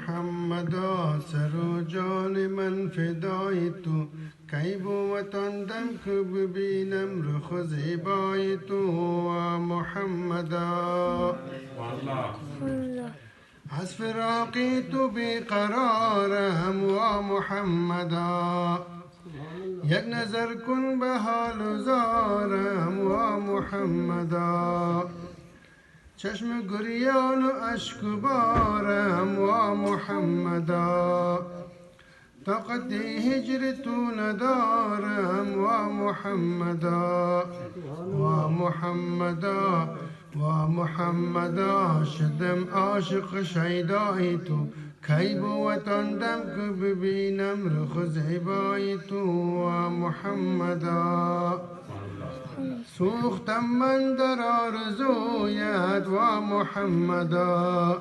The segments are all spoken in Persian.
محمدا سر و جان من فدای تو کی بود دم که ببینم رخ زیبای تو محمدا از فراقی تو بیقرارم و محمدا یک نظر کن به حال و زارم و محمدا چشم گریان و اشک بارم و محمدا طاقت هجر تو ندارم و محمدا و محمدا و محمدا شدم عاشق شیدای تو کی بود آن دم که ببینم رخ زیبای تو و محمدا سوختم من در آرزویت و محمدا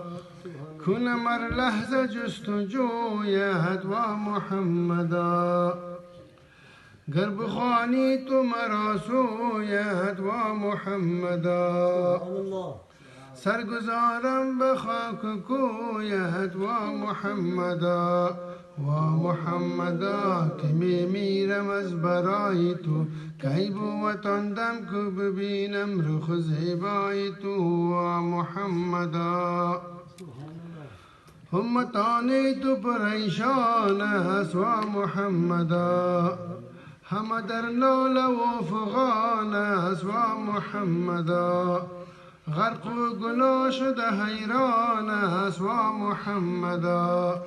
کنم هر لحظه جستجویت و محمدا گر بخوانی تو مرا سویت و محمدا سرگزارم به خاک کویت و محمدا و محمدا که میرم از برای تو کی بود آن دم که ببینم رخ زیبای تو و محمدا امتان تو پریشان است و محمدا همه در ناله و فغان است و محمدا غرق و گناه شده حیران است و محمدا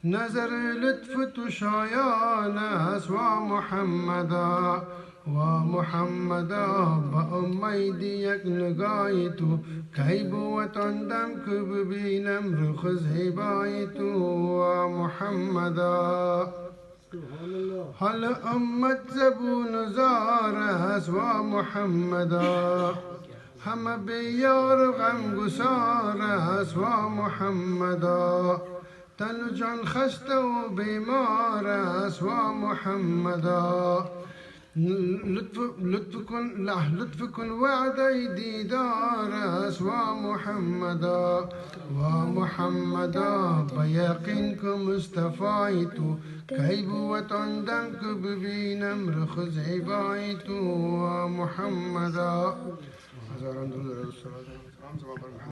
نظر لطف تو شایان است و محمدا و محمدا به امید یک نگاه تو کی بود آن دم که ببینم رخ زیبای تو و محمدا حال امت زبون زار است و محمدا همه بیار و غمگسار است و محمدا تن و جان خسته و بیمار است و محمدا لطف کن وعده دیدار است و محمدا و محمدا به یقین که مصطفی تو کی بود آن دم که ببینم رخ زیبای تو و محمدا.